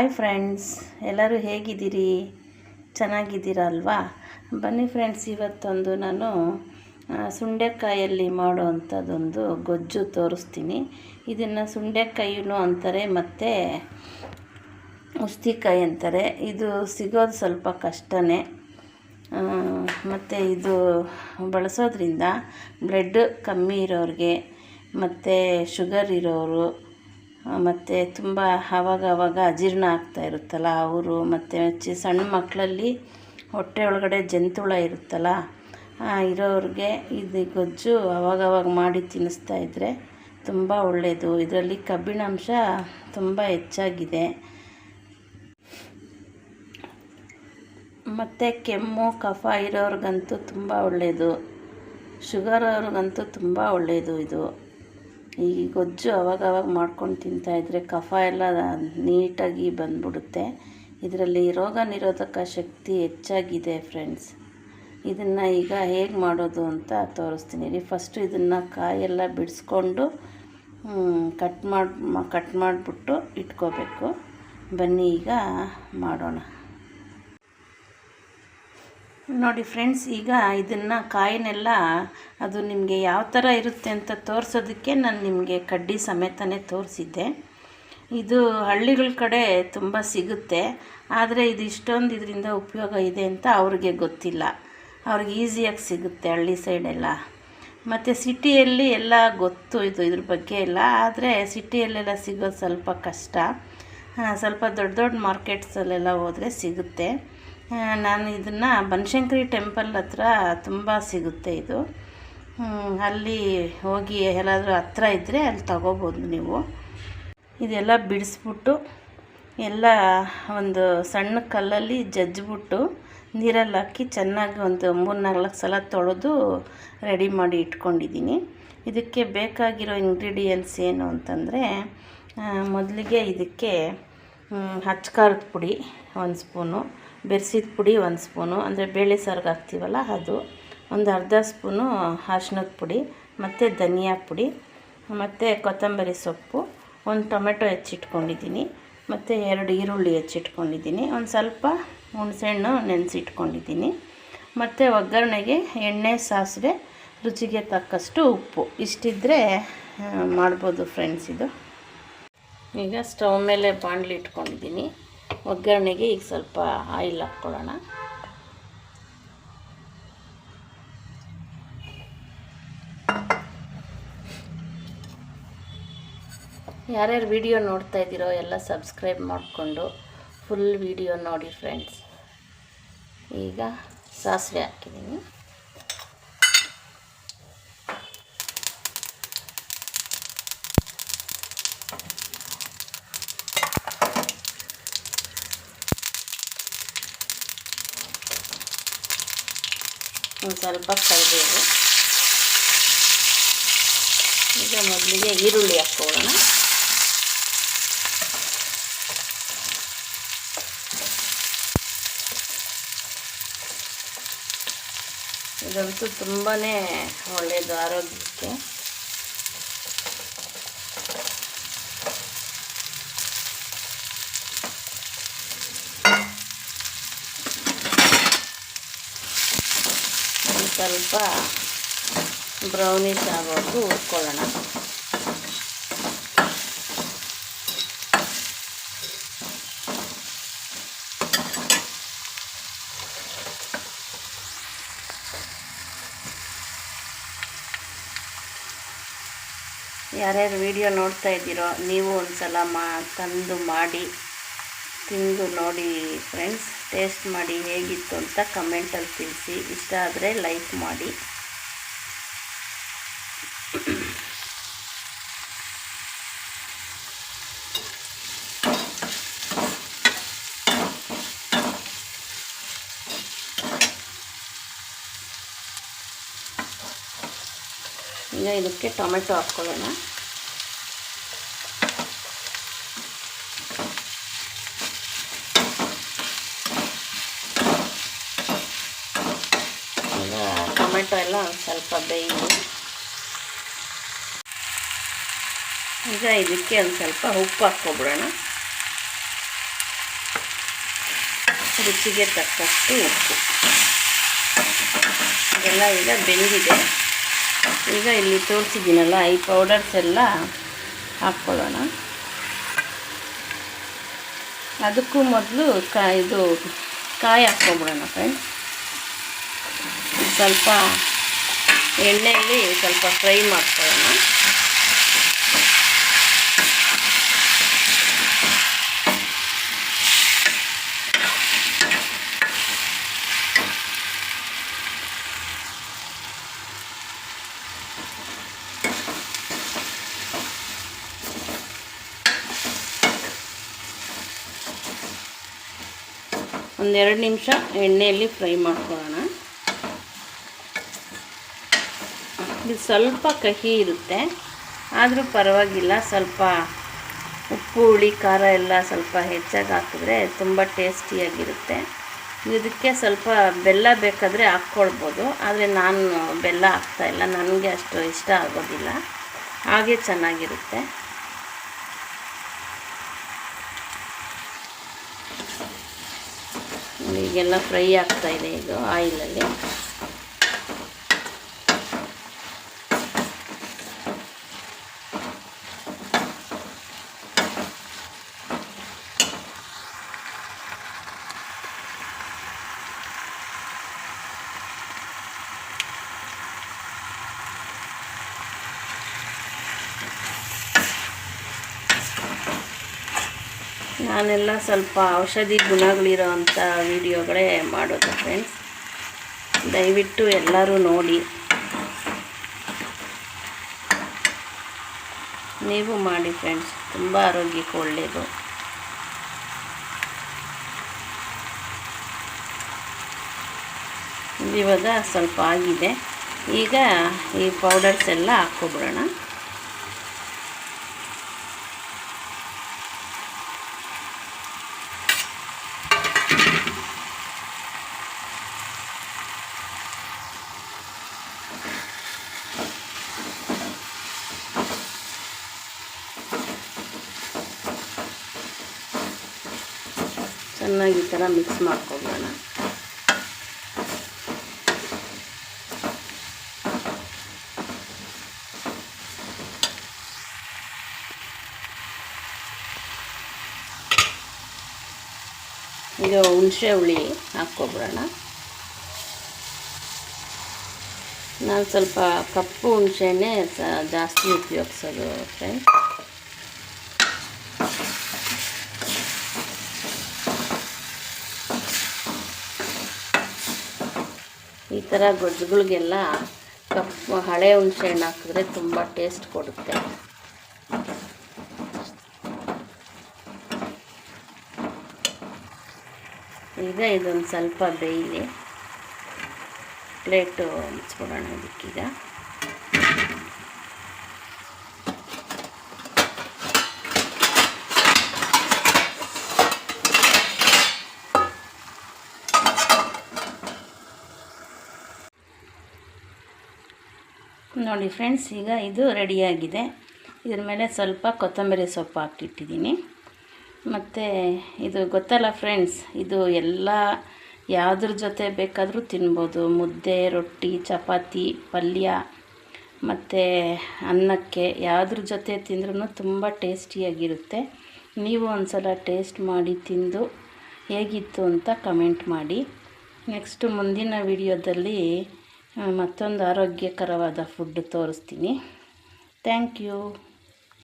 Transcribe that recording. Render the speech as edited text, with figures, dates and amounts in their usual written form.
Hi friends, ಎಲ್ಲರೂ ಹೇಗಿದ್ದೀರಿ? ಚೆನ್ನಾಗಿದ್ದೀರಾ ಅಲ್ವಾ? ಬನ್ನಿ ಫ್ರೆಂಡ್ಸ್, ಇವತ್ತೊಂದು ನಾನು ಸುಂಡೆಕಾಯಲ್ಲಿ ಮಾಡೋವಂಥದ್ದೊಂದು ಗೊಜ್ಜು ತೋರಿಸ್ತೀನಿ. ಇದನ್ನು ಸುಂಡೆಕಾಯಿನೂ ಅಂತಾರೆ ಮತ್ತು ಉಸ್ತಿಕಾಯಿ ಅಂತಾರೆ. ಇದು ಸಿಗೋದು ಸ್ವಲ್ಪ ಕಷ್ಟನೇ. ಮತ್ತು ಇದು ಬಳಸೋದ್ರಿಂದ ಬ್ಲಡ್ ಕಮ್ಮಿ ಇರೋರಿಗೆ ಮತ್ತು ಶುಗರ್ ಇರೋರು ಮತ್ತು ತುಂಬ ಆವಾಗ ಅಜೀರ್ಣ ಆಗ್ತಾ ಇರುತ್ತಲ್ಲ ಅವರು, ಮತ್ತು ಸಣ್ಣ ಮಕ್ಕಳಲ್ಲಿ ಹೊಟ್ಟೆ ಒಳಗಡೆ ಜಂತುಳ ಇರುತ್ತಲ್ಲ ಇರೋರಿಗೆ ಇದು ಗೊಜ್ಜು ಆವಾಗವಾಗ ಮಾಡಿ ತಿನ್ನಿಸ್ತಾ ಇದ್ದರೆ ತುಂಬ ಒಳ್ಳೆಯದು. ಇದರಲ್ಲಿ ಕಬ್ಬಿಣಾಂಶ ತುಂಬ ಹೆಚ್ಚಾಗಿದೆ. ಮತ್ತು ಕೆಮ್ಮು ಕಫ ಇರೋರಿಗಂತೂ ತುಂಬ ಒಳ್ಳೆಯದು. ಶುಗರ್ ಅವ್ರಿಗಂತೂ ತುಂಬ ಒಳ್ಳೆಯದು. ಇದು ಈ ಗೊಜ್ಜು ಅವಾಗವಾಗ ಮಾಡ್ಕೊಂಡು ತಿಂತಾಯಿದ್ರೆ ಕಫ ಎಲ್ಲ ನೀಟಾಗಿ ಬಂದ್ಬಿಡುತ್ತೆ. ಇದರಲ್ಲಿ ರೋಗ ನಿರೋಧಕ ಶಕ್ತಿ ಹೆಚ್ಚಾಗಿದೆ ಫ್ರೆಂಡ್ಸ್. ಇದನ್ನು ಈಗ ಹೇಗೆ ಮಾಡೋದು ಅಂತ ತೋರಿಸ್ತೀನಿ. ಫಸ್ಟು ಇದನ್ನು ಕಾಯೆಲ್ಲ ಬಿಡಿಸ್ಕೊಂಡು ಕಟ್ ಮಾಡಿಬಿಟ್ಟು ಇಟ್ಕೋಬೇಕು. ಬನ್ನಿ ಈಗ ಮಾಡೋಣ. ನೋಡಿ ಫ್ರೆಂಡ್ಸ್, ಈಗ ಇದನ್ನು ಕಾಯಿನೆಲ್ಲ ಅದು ನಿಮಗೆ ಯಾವ ಥರ ಇರುತ್ತೆ ಅಂತ ತೋರಿಸೋದಕ್ಕೆ ನಾನು ನಿಮಗೆ ಕಡ್ಡಿ ಸಮೇತನೇ ತೋರಿಸಿದ್ದೆ. ಇದು ಹಳ್ಳಿಗಳ ಕಡೆ ತುಂಬ ಸಿಗುತ್ತೆ, ಆದರೆ ಇದು ಇಷ್ಟೊಂದು ಇದರಿಂದ ಉಪಯೋಗ ಇದೆ ಅಂತ ಅವ್ರಿಗೆ ಗೊತ್ತಿಲ್ಲ. ಅವ್ರಿಗೆ ಈಸಿಯಾಗಿ ಸಿಗುತ್ತೆ ಹಳ್ಳಿ ಸೈಡೆಲ್ಲ. ಮತ್ತು ಸಿಟಿಯಲ್ಲಿ ಎಲ್ಲ ಗೊತ್ತು ಇದ್ರ ಬಗ್ಗೆ ಎಲ್ಲ, ಆದರೆ ಸಿಟಿಯಲ್ಲೆಲ್ಲ ಸಿಗೋದು ಸ್ವಲ್ಪ ಕಷ್ಟ. ಸ್ವಲ್ಪ ದೊಡ್ಡ ದೊಡ್ಡ ಮಾರ್ಕೆಟ್ಸಲ್ಲೆಲ್ಲ ಹೋದರೆ ಸಿಗುತ್ತೆ. ನಾನು ಇದನ್ನು ಬನಶಂಕರಿ ಟೆಂಪಲ್ ಹತ್ರ ತುಂಬ ಸಿಗುತ್ತೆ ಇದು. ಅಲ್ಲಿ ಹೋಗಿ ಎಲ್ಲಾದರೂ ಹತ್ರ ಇದ್ದರೆ ಅಲ್ಲಿ ತಗೋಬೋದು ನೀವು. ಇದೆಲ್ಲ ಬಿಡಿಸ್ಬಿಟ್ಟು ಎಲ್ಲ ಒಂದು ಸಣ್ಣ ಕಲ್ಲಲ್ಲಿ ಜಜ್ಜಿಬಿಟ್ಟು ನೀರಲ್ಲಿ ಹಾಕಿ ಚೆನ್ನಾಗಿ ಒಂದು 3-4 ಸಲ ತೊಳೆದು ರೆಡಿ ಮಾಡಿ ಇಟ್ಕೊಂಡಿದ್ದೀನಿ. ಇದಕ್ಕೆ ಬೇಕಾಗಿರೋ ಇಂಗ್ರೀಡಿಯೆಂಟ್ಸ್ ಏನು ಅಂತಂದರೆ, ಮೊದಲಿಗೆ ಇದಕ್ಕೆ ಅಚ್ಕಾರದ ಪುಡಿ 1 ಸ್ಪೂನು, ಬೆರೆಸಿದ ಪುಡಿ 1 ಸ್ಪೂನು, ಅಂದರೆ ಬೇಳೆ ಸಾರಿಗೆ ಹಾಕ್ತೀವಲ್ಲ ಅದು, ಒಂದು ಅರ್ಧ ಸ್ಪೂನು ಅರಿಶಿನದ ಪುಡಿ, ಮತ್ತು ಧನಿಯಾ ಪುಡಿ, ಮತ್ತು ಕೊತ್ತಂಬರಿ ಸೊಪ್ಪು, 1 ಟೊಮೆಟೊ ಹೆಚ್ಚಿಟ್ಕೊಂಡಿದ್ದೀನಿ, ಮತ್ತು 2 ಈರುಳ್ಳಿ ಹೆಚ್ಚಿಟ್ಕೊಂಡಿದ್ದೀನಿ, ಒಂದು ಸ್ವಲ್ಪ ಹುಣಸೆಹಣ್ಣು ನೆನೆಸಿಟ್ಕೊಂಡಿದ್ದೀನಿ, ಮತ್ತು ಒಗ್ಗರಣೆಗೆ ಎಣ್ಣೆ, ಸಾಸಿವೆ, ರುಚಿಗೆ ತಕ್ಕಷ್ಟು ಉಪ್ಪು. ಇಷ್ಟಿದ್ದರೆ ಮಾಡ್ಬೋದು ಫ್ರೆಂಡ್ಸ್ ಇದು. ಈಗ ಸ್ಟವ್ ಮೇಲೆ ಬಾಣಲಿ ಇಟ್ಕೊಂಡಿದ್ದೀನಿ. ಒಗ್ಗರಣೆಗೆ ಈಗ ಸ್ವಲ್ಪ ಆಯಿಲ್ ಹಾಕ್ಕೊಳ್ಳೋಣ. ಯಾರ್ಯಾರು ವಿಡಿಯೋ ನೋಡ್ತಾ ಇದ್ದೀರೋ ಎಲ್ಲ ಸಬ್ಸ್ಕ್ರೈಬ್ ಮಾಡಿಕೊಂಡು ಫುಲ್ ವಿಡಿಯೋ ನೋಡಿ ಫ್ರೆಂಡ್ಸ್. ಈಗ ಸಾಸಿವೆ ಹಾಕಿದ್ದೀನಿ. ಒಂದು ಸ್ವಲ್ಪ ಕರಿಬೇವು. ಈಗ ಮೊದಲಿಗೆ ಈರುಳ್ಳಿ ಹಾಕ್ಕೊಳ್ಳೋಣ. ಇದಂತೂ ತುಂಬಾ ಒಳ್ಳೆಯದು ಆರೋಗ್ಯಕ್ಕೆ. ಸ್ವಲ್ಪ ಬ್ರೌನಿಶ್ ಆಗೋದು ಹುರ್ಕೊಳ್ಳೋಣ. ಯಾರ್ಯಾರು ವಿಡಿಯೋ ನೋಡ್ತಾ ಇದ್ದೀರೋ ನೀವು ಒಂದು ಸಲ ತಂದು ಮಾಡಿ ತಿಂದು ನೋಡಿ ಫ್ರೆಂಡ್ಸ್. ಟೇಸ್ಟ್ ಮಾಡಿ ಹೇಗಿತ್ತು ಅಂತ ಕಮೆಂಟಲ್ಲಿ ತಿಳಿಸಿ. ಇಷ್ಟ ಆದರೆ ಲೈಕ್ ಮಾಡಿ. ಈಗ ಇದಕ್ಕೆ ಟೊಮೆಟೊ ಹಾಕ್ಕೊಳ್ಳೋಣ. ಟೊಮೆಟೊ ಎಲ್ಲ ಒಂದು ಸ್ವಲ್ಪ ಬೇಯಿಸಿ ಈಗ ಇದಕ್ಕೆ ಒಂದು ಸ್ವಲ್ಪ ಉಪ್ಪು ಹಾಕ್ಕೊಬಿಡೋಣ. ರುಚಿಗೆ ತಕ್ಕಷ್ಟು ಉಪ್ಪು. ಇದೆಲ್ಲ ಈಗ ಬೆಂದಿದೆ. ಈಗ ಇಲ್ಲಿ ತೋರಿಸಿದ್ದೀನಲ್ಲ ಈ ಪೌಡರ್ಸ್ ಎಲ್ಲ ಹಾಕ್ಕೊಳ್ಳೋಣ. ಅದಕ್ಕೂ ಮೊದಲು ಇದು ಕಾಯಿ ಹಾಕ್ಕೊಬಿಡೋಣ ಫ್ರೆಂಡ್ಸ್. ಸ್ವಲ್ಪ ಎಣ್ಣೆಯಲ್ಲಿ ಸ್ವಲ್ಪ ಫ್ರೈ ಮಾಡ್ಕೊಳ್ಳೋಣ. ಒಂದೆರಡು ನಿಮಿಷ ಎಣ್ಣೆಯಲ್ಲಿ ಫ್ರೈ ಮಾಡ್ಕೊಳ್ಳೋಣ. ಇದು ಸ್ವಲ್ಪ ಕಹಿ ಇರುತ್ತೆ, ಆದರೂ ಪರವಾಗಿಲ್ಲ. ಸ್ವಲ್ಪ ಉಪ್ಪು ಹುಳಿ ಖಾರ ಎಲ್ಲ ಸ್ವಲ್ಪ ಹೆಚ್ಚಾಗಿ ಹಾಕಿದ್ರೆ ತುಂಬ ಟೇಸ್ಟಿಯಾಗಿರುತ್ತೆ. ಇದಕ್ಕೆ ಸ್ವಲ್ಪ ಬೆಲ್ಲ ಬೇಕಾದರೆ ಹಾಕ್ಕೊಳ್ಬೋದು, ಆದರೆ ನಾನು ಬೆಲ್ಲ ಹಾಕ್ತಾಯಿಲ್ಲ, ನನಗೆ ಅಷ್ಟು ಇಷ್ಟ ಆಗೋದಿಲ್ಲ. ಹಾಗೆ ಚೆನ್ನಾಗಿರುತ್ತೆ. ಈಗೆಲ್ಲ ಫ್ರೈ ಆಗ್ತಾಯಿದೆ ಇದು ಆಯಿಲಲ್ಲಿ. ನಾನೆಲ್ಲ ಸ್ವಲ್ಪ ಔಷಧಿ ಗುಣಗಳಿರೋವಂಥ ವಿಡಿಯೋಗಳೇ ಮಾಡೋದು ಫ್ರೆಂಡ್ಸ್. ದಯವಿಟ್ಟು ಎಲ್ಲರೂ ನೋಡಿ, ನೀವು ಮಾಡಿ ಫ್ರೆಂಡ್ಸ್, ತುಂಬ ಆರೋಗ್ಯಕ್ಕೆ ಒಳ್ಳೆಯದು. ಇವಾಗ ಸ್ವಲ್ಪ ಆಗಿದೆ. ಈಗ ಈ ಪೌಡರ್ಸ್ ಎಲ್ಲ ಹಾಕ್ಕೊಬಿಡೋಣ. ಚೆನ್ನಾಗಿ ಈ ಥರ ಮಿಕ್ಸ್ ಮಾಡ್ಕೊಬೋಣ. ಈಗ ಹುಣಸೆ ಹುಳಿ ಹಾಕ್ಕೊಬಿಡೋಣ. ನಾನು ಸ್ವಲ್ಪ ಕಪ್ಪು ಹುಣಸೆನೇ ಜಾಸ್ತಿ ಉಪಯೋಗಿಸೋದು ಫ್ರೆಂಡ್ಸ್. ಈ ಥರ ಗೊಜ್ಜುಗಳಿಗೆಲ್ಲ ಕಪ್ಪು ಹಳೆ ಹುಣಸೆ ಹಣ್ಣು ಹಾಕಿದ್ರೆ ತುಂಬ ಟೇಸ್ಟ್ ಕೊಡುತ್ತೆ. ಈಗ ಇದೊಂದು ಸ್ವಲ್ಪ ಬೇಯಲಿ. ಪ್ಲೇಟು ಮುಚ್ಚಿಬಿಡೋಣ ಇದಕ್ಕೀಗ. ನೋಡಿ ಫ್ರೆಂಡ್ಸ್, ಈಗ ಇದು ರೆಡಿಯಾಗಿದೆ. ಇದ್ರ ಮೇಲೆ ಸ್ವಲ್ಪ ಕೊತ್ತಂಬರಿ ಸೊಪ್ಪು ಹಾಕಿಟ್ಟಿದ್ದೀನಿ. ಮತ್ತು ಇದು ಗೊತ್ತಲ್ಲ ಫ್ರೆಂಡ್ಸ್, ಇದು ಎಲ್ಲ ಯಾವುದ್ರ ಜೊತೆ ಬೇಕಾದರೂ ತಿನ್ಬೋದು. ಮುದ್ದೆ, ರೊಟ್ಟಿ, ಚಪಾತಿ, ಪಲ್ಯ ಮತ್ತು ಅನ್ನಕ್ಕೆ ಯಾವುದ್ರ ಜೊತೆ ತಿಂದ್ರೂ ತುಂಬ ಟೇಸ್ಟಿಯಾಗಿರುತ್ತೆ. ನೀವು ಒಂದು ಸಲ ಟೇಸ್ಟ್ ಮಾಡಿ ತಿಂದು ಹೇಗಿತ್ತು ಅಂತ ಕಮೆಂಟ್ ಮಾಡಿ. ನೆಕ್ಸ್ಟು ಮುಂದಿನ ವಿಡಿಯೋದಲ್ಲಿ ಮತ್ತೊಂದು ಆರೋಗ್ಯಕರವಾದ ಫುಡ್ ತೋರಿಸ್ತೀನಿ. Thank you.